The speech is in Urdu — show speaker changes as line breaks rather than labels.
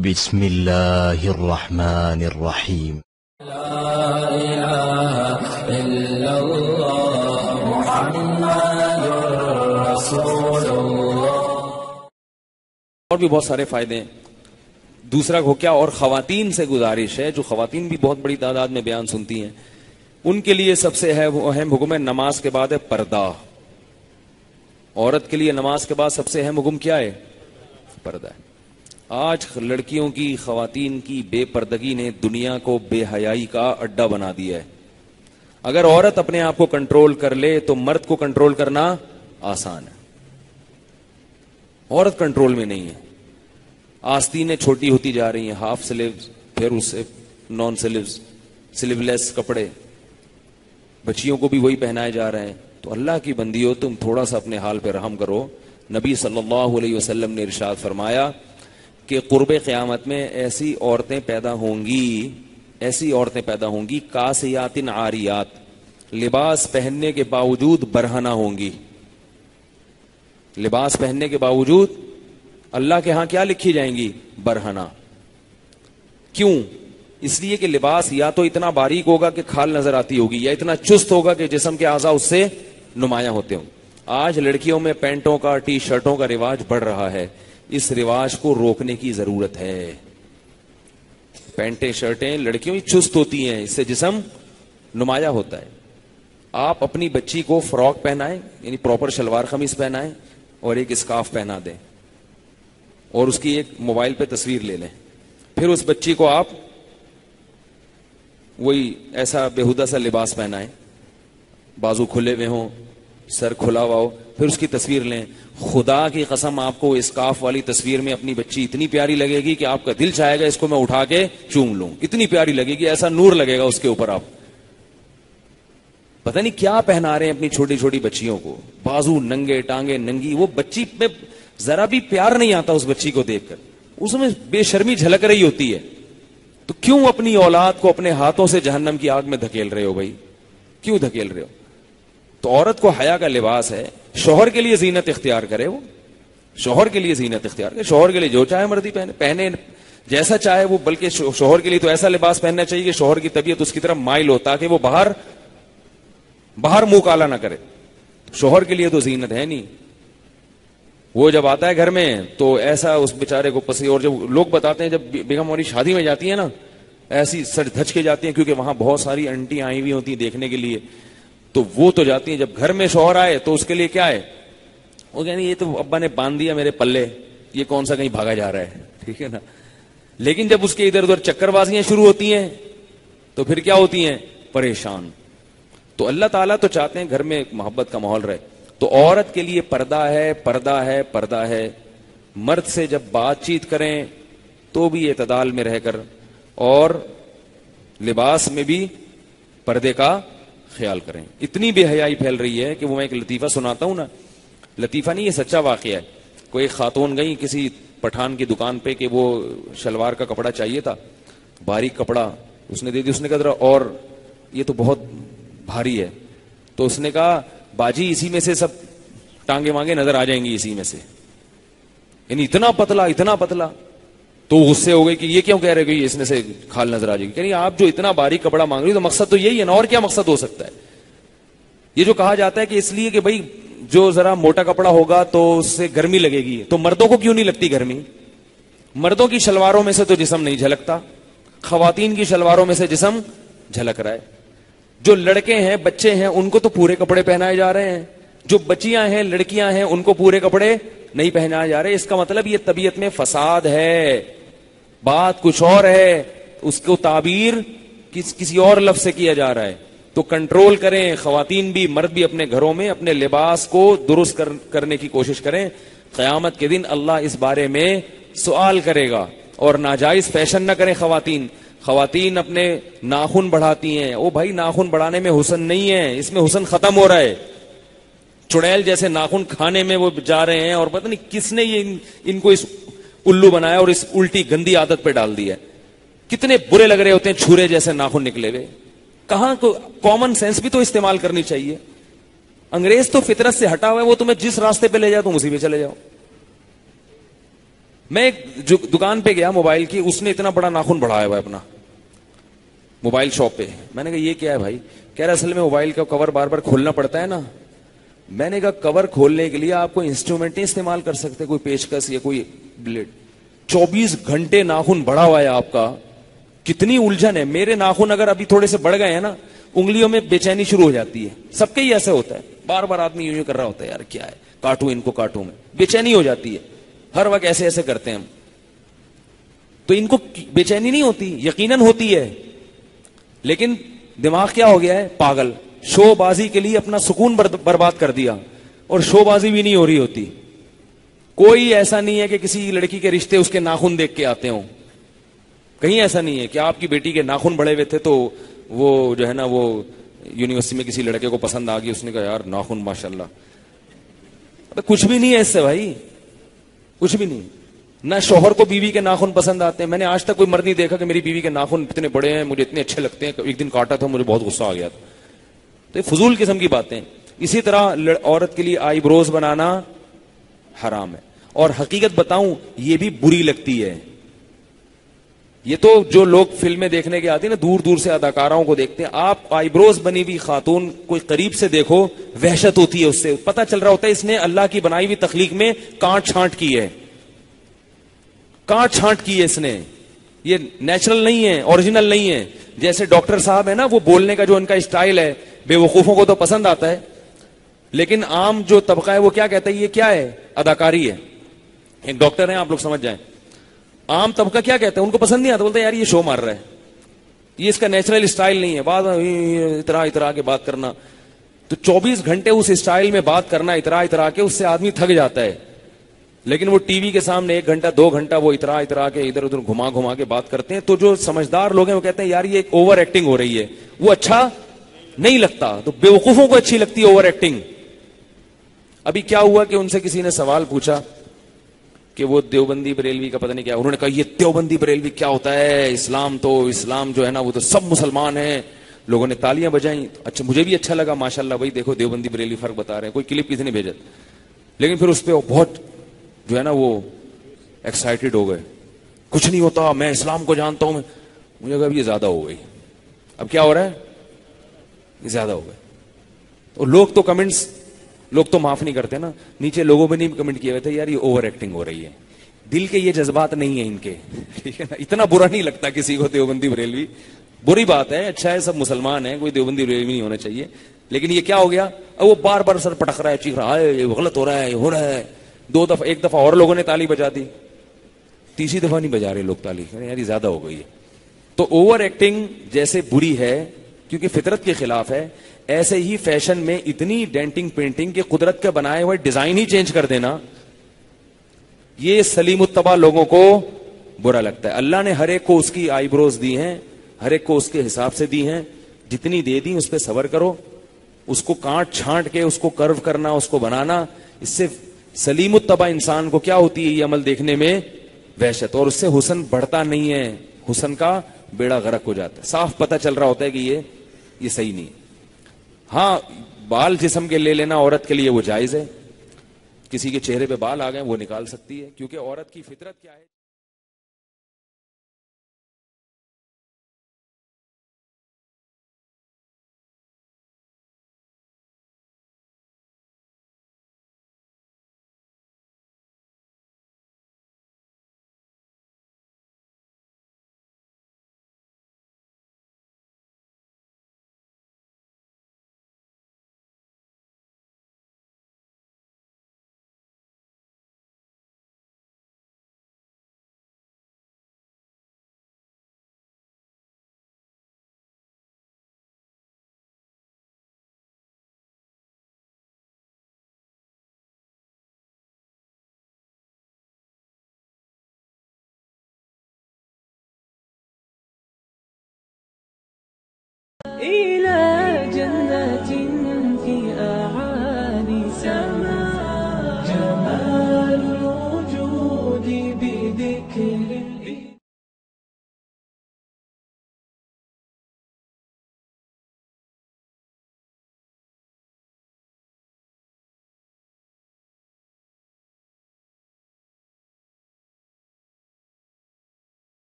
بسم اللہ الرحمن الرحیم.
لا الہ الا اللہ محمد رسول اللہ.
اور بھی بہت سارے فائدے ہیں. دوسرا کو کیا، اور خواتین سے گزارش ہے، جو خواتین بھی بہت بڑی تعداد میں بیان سنتی ہیں، ان کے لیے سب سے اہم حکم ہے نماز کے بعد ہے پردہ. عورت کے لیے نماز کے بعد سب سے اہم حکم کیا ہے؟ پردہ ہے. آج لڑکیوں کی، خواتین کی بے پردگی نے دنیا کو بے حیائی کا اڈا بنا دیا ہے. اگر عورت اپنے آپ کو کنٹرول کر لے تو مرد کو کنٹرول کرنا آسان ہے. عورت کنٹرول میں نہیں ہے. آستینیں چھوٹی ہوتی جا رہی ہیں، ہاف سلیوز، پھر اس سے نان سلیوز، سلیو لیس کپڑے، بچیوں کو بھی وہی پہنائے جا رہے ہیں. تو اللہ کی بندیوں، تم تھوڑا سا اپنے حال پہ رحم کرو. نبی صلی اللہ علیہ وسلم نے ارشاد فرمایا کہ قرب قیامت میں ایسی عورتیں پیدا ہوں گی کاسیات عاریات، لباس پہننے کے باوجود برہنہ ہوں گی. لباس پہننے کے باوجود اللہ کے ہاں کیا لکھی جائیں گی؟ برہنہ. کیوں؟ اس لیے کہ لباس یا تو اتنا باریک ہوگا کہ کھال نظر آتی ہوگی، یا اتنا چست ہوگا کہ جسم کے اعضاء اس سے نمایاں ہوتے ہوں. آج لڑکیوں میں پینٹوں کا، ٹی شرٹوں کا رواج بڑھ رہا ہے. اس رواج کو روکنے کی ضرورت ہے. پینٹیں شرٹیں لڑکیوں کی چست ہوتی ہیں، اس سے جسم نمایاں ہوتا ہے. آپ اپنی بچی کو فراک پہنائیں، یعنی پراپر شلوار قمیص پہنائیں اور ایک اسکارف پہنا دیں، اور اس کی ایک موبائل پہ تصویر لے لیں. پھر اس بچی کو آپ وہی ایسا بےہودہ سا لباس پہنائیں، بازو کھلے ہوئے ہوں، سر کھلا ہوا ہو، پھر اس کی تصویر لیں. خدا کی قسم آپ کو اسکارف والی تصویر میں اپنی بچی اتنی پیاری لگے گی کہ آپ کا دل چاہے گا اس کو میں اٹھا کے چوم لوں. اتنی پیاری لگے گی، ایسا نور لگے گا اس کے اوپر. آپ پتہ نہیں کیا پہنا رہے ہیں اپنی چھوٹی چھوٹی بچیوں کو، بازو ننگے، ٹانگیں ننگی. وہ بچی میں ذرا بھی پیار نہیں آتا اس بچی کو دیکھ کر، اس میں بے شرمی جھلک رہی ہوتی ہے. تو کیوں اپنی اولاد کو اپنے ہاتھوں سے جہنم کی آگ میں دھکیل رہے ہو بھائی؟ کیوں دھکیل رہے ہو؟ تو عورت کو حیا کا لباس ہے. شوہر کے لیے زینت اختیار کرے، وہ شوہر کے لیے زینت اختیار کرے. شوہر کے لیے جو چاہے مرضی پہنے جیسا چاہے وہ. بلکہ شوہر کے لیے تو ایسا لباس پہننا چاہیے کہ شوہر کی طبیعت اس کی طرف مائل ہو، تاکہ وہ باہر منہ کالا نہ کرے. شوہر کے لیے تو زینت ہے نہیں. وہ جب آتا ہے گھر میں تو ایسا اس بیچارے کو پسی. اور جب لوگ بتاتے ہیں جب بیگم والی شادی میں جاتی ہے نا، ایسی سر دھچ کے جاتی ہیں، کیونکہ وہاں بہت ساری انٹی آئی ہوئی ہوتی ہیں دیکھنے کے لیے. تو وہ تو جاتی ہیں. جب گھر میں شوہر آئے تو اس کے لیے کیا ہے؟ وہ کہنی یہ تو ابا نے باندھ دیا میرے پلے، یہ کون سا کہیں بھاگا جا رہا ہے، ٹھیک ہے نا. لیکن جب اس کے ادھر ادھر چکر بازیاں شروع ہوتی ہیں تو پھر کیا ہوتی ہیں؟ پریشان. تو اللہ تعالیٰ تو چاہتے ہیں گھر میں محبت کا ماحول رہے. تو عورت کے لیے پردہ ہے، پردہ ہے، پردہ ہے. مرد سے جب بات چیت کریں تو بھی اعتدال میں رہ کر، اور لباس میں بھی پردے کا خیال کریں. اتنی بے حیائی پھیل رہی ہے کہ وہ میں ایک لطیفہ سناتا ہوں نا. لطیفہ نہیں، یہ سچا واقعہ ہے. کوئی خاتون گئی کسی پٹھان کی دکان پہ کہ وہ شلوار کا کپڑا چاہیے تھا، باریک کپڑا. اس نے دے دی. اس نے کہا ذرا، اور یہ تو بہت بھاری ہے. تو اس نے کہا باجی اسی میں سے سب ٹانگے وانگے نظر آ جائیں گی، اسی میں سے، یعنی اتنا پتلا اتنا پتلا. تو غصے ہو گئی کہ یہ کیوں کہہ رہے کہ اس میں سے کھال نظر آ جائے گی. یعنی آپ جو اتنا باریک کپڑا مانگ رہی تو مقصد تو یہی ہے نا، اور کیا مقصد ہو سکتا ہے؟ یہ جو کہا جاتا ہے کہ اس لیے کہ بھائی جو ذرا موٹا کپڑا ہوگا تو اس سے گرمی لگے گی. تو مردوں کو کیوں نہیں لگتی گرمی؟ مردوں کی شلواروں میں سے تو جسم نہیں جھلکتا، خواتین کی شلواروں میں سے جسم جھلک رہا ہے. جو لڑکے ہیں، بچے ہیں، ان کو تو پورے کپڑے پہنائے جا رہے ہیں. جو بچیاں ہیں، لڑکیاں ہیں، ان کو پورے کپڑے نہیں پہنائے جا رہے. اس کا مطلب یہ طبیعت میں فساد ہے. بات کچھ اور ہے، اس کو تعبیر کسی اور لفظ سے کیا جا رہا ہے. تو کنٹرول کریں، خواتین بھی مرد بھی اپنے گھروں میں اپنے لباس کو درست کرنے کی کوشش کریں. قیامت کے دن اللہ اس بارے میں سوال کرے گا. اور ناجائز فیشن نہ کریں. خواتین اپنے ناخن بڑھاتی ہیں. او بھائی، ناخن بڑھانے میں حسن نہیں ہے، اس میں حسن ختم ہو رہا ہے. چڑیل جیسے ناخن کھانے میں وہ جا رہے ہیں، اور پتہ نہیں کس نے یہ ان کو اس الو بنایا اور اس الٹی گندی عادت پہ ڈال دیا ہے. کتنے برے لگ رہے ہوتے ہیں چھرے جیسے ناخن نکلے ہوئے. کہاں کو کامن سینس بھی تو استعمال کرنی چاہیے. انگریز تو فطرت سے ہٹا ہوا ہے، وہ تمہیں جس راستے پہ لے جائے تم اسی پہ چلے جاؤ. میں ایک جو دکان پہ گیا موبائل کی, اس نے اتنا بڑا ناخن بڑھایا ہوا ہے اپنا موبائل شاپ پہ. میں نے کہا یہ کیا ہے بھائی؟ کہہ رہا اصل میں موبائل کا کور بار بار کھولنا پڑتا ہے نا. میں نے کہا کور کھولنے کے لیے آپ کو انسٹرومنٹیں استعمال کر سکتے, کوئی پیچکس یا کوئی بلیڈ. 24 گھنٹے ناخن بڑھا ہوا ہے آپ کا, کتنی الجھن ہے. میرے ناخن اگر ابھی تھوڑے سے بڑھ گئے ہیں نا, انگلیوں میں بے چینی شروع ہو جاتی ہے. سب کے ہی ایسے ہوتا ہے, بار بار آدمی یوں کر رہا ہوتا ہے, یار کیا ہے, کاٹوں ان کو کاٹوں, میں بے چینی ہو جاتی ہے. ہر وقت ایسے ایسے کرتے ہیں ہم. تو ان کو بے چینی نہیں ہوتی, یقیناً ہوتی ہے, لیکن دماغ کیا ہو گیا ہے, پاگل. شو بازی کے لیے اپنا سکون برباد کر دیا, اور شو بازی بھی نہیں ہو رہی ہوتی. کوئی ایسا نہیں ہے کہ کسی لڑکی کے رشتے اس کے ناخن دیکھ کے آتے ہوں. کہیں ایسا نہیں ہے کہ آپ کی بیٹی کے ناخن بڑے ہوئے تھے تو وہ جو ہے نا وہ یونیورسٹی میں کسی لڑکے کو پسند آ گئی, اس نے کہا یار ناخن ماشاءاللہ. کچھ بھی نہیں ہے اس سے بھائی, کچھ بھی نہیں. نہ شوہر کو بیوی کے ناخن پسند آتے ہیں. میں نے آج تک کوئی مرد نہیں دیکھا کہ میری بیوی کے ناخن اتنے بڑے ہیں, مجھے اتنے اچھے لگتے ہیں. ایک دن کاٹا تھا, مجھے بہت غصہ آ گیا تھا. تو یہ فضول قسم کی باتیں. اسی طرح عورت کے لیے آئی بروز بنانا حرام ہے, اور حقیقت بتاؤں یہ بھی بری لگتی ہے. یہ تو جو لوگ فلمیں دیکھنے کے آتے ہیں نا, دور دور سے اداکاراؤں کو دیکھتے ہیں. آپ آئی بروز بنی ہوئی خاتون کوئی قریب سے دیکھو, وحشت ہوتی ہے. اس سے پتہ چل رہا ہوتا ہے اس نے اللہ کی بنائی ہوئی تخلیق میں کانٹ چھانٹ کی ہے, کانٹ چھانٹ کی ہے اس نے. یہ نیچرل نہیں ہے, اوریجنل نہیں ہے. جیسے ڈاکٹر صاحب ہے نا, وہ بولنے کا جو ان کا اسٹائل ہے, بے وقوفوں کو تو پسند آتا ہے, لیکن عام جو طبقہ ہے وہ کیا کہتا ہے, یہ کیا ہے, اداکاری ہے. ایک ڈاکٹر ہیں, آپ لوگ سمجھ جائیں. عام طبقہ کیا کہتا ہے, ان کو پسند نہیں آتا, بولتا ہے یار یہ شو مار رہا ہے, یہ اس کا نیچرل اسٹائل نہیں ہے. بات اترا کے بات کرنا, تو 24 گھنٹے اس اسٹائل میں بات کرنا, اترا کے, اس سے آدمی تھک جاتا ہے. لیکن وہ ٹی وی کے سامنے 1 گھنٹہ 2 گھنٹہ وہ اترا کے ادھر ادھر گھما کے بات کرتے ہیں. تو جو سمجھدار لوگ ہیں وہ کہتے ہیں یار یہ ایک اوور ایکٹنگ ہو رہی ہے, وہ اچھا نہیں لگتا. تو بیوقوفوں کو اچھی لگتی ہے اوور ایکٹنگ. ابھی کیا ہوا کہ ان سے کسی نے سوال پوچھا کہ وہ دیوبندی بریلوی کا پتہ نہیں کیا. انہوں نے کہا یہ دیوبندی بریلوی کیا ہوتا ہے, اسلام جو ہے نا وہ تو سب مسلمان ہیں. لوگوں نے تالیاں بجائیں. اچھا, مجھے بھی اچھا لگا, ماشاءاللہ بھائی دیکھو دیوبندی بریلوی فرق بتا رہے ہیں. کوئی کلپ کسی نے بھیجا, لیکن پھر اس پہ بہت جو ہے نا وہ ایکسائٹیڈ ہو گئے. کچھ نہیں ہوتا, میں اسلام کو جانتا ہوں. مجھے کہا اب یہ زیادہ ہو گئی. اب کیا ہو رہا ہے, یہ زیادہ ہو گئے. تو لوگ تو کمنٹس, لوگ تو معاف نہیں کرتے نا. نیچے لوگوں میں نہیں کمنٹ کیے ہوئے تھے یار یہ اوور ایکٹنگ ہو رہی ہے. دل کے یہ جذبات نہیں ہیں ان کے, ٹھیک ہے نا. اتنا برا نہیں لگتا کسی کو دیوبندی بریلوی, بری بات ہے, اچھا ہے سب مسلمان ہیں, کوئی دیوبندی بریلوی نہیں ہونا چاہیے. لیکن یہ کیا ہو گیا, اب وہ بار بار سر پٹک رہا ہے, چیخ رہا ہے, یہ غلط ہو رہا ہے, یہ ہو رہا ہے. 2 دفعہ, 1 دفعہ اور لوگوں نے تالی بجا دی, تیسری دفعہ نہیں بجا رہے لوگ تالی, یار یہ زیادہ ہو گئی ہے. تو اوور ایکٹنگ جیسے بری ہے کیونکہ فطرت کے خلاف ہے, ایسے ہی فیشن میں اتنی ڈینٹنگ پینٹنگ کے قدرت کے بنائے ہوئے ڈیزائن ہی چینج کر دینا, یہ سلیم الطبع لوگوں کو برا لگتا ہے. اللہ نے ہر ایک کو اس کی آئی بروز دی ہیں, ہر ایک کو اس کے حساب سے دی ہیں. جتنی دے دی اس پہ صبر کرو. اس کو کانٹ چھانٹ کے اس کو کرو کرنا, اس کو بنانا, اس سے سلیم الطبع انسان کو کیا ہوتی ہے یہ عمل دیکھنے میں وحشت, اور اس سے حسن بڑھتا نہیں ہے, حسن کا بیڑا غرق ہو جاتا ہے. صاف پتہ چل رہا ہوتا ہے کہ یہ صحیح نہیں. ہاں, بال جسم کے لے لینا عورت کے لیے وہ جائز ہے. کسی کے چہرے پہ بال آ گئے وہ نکال سکتی ہے, کیونکہ عورت کی فطرت کیا ہے.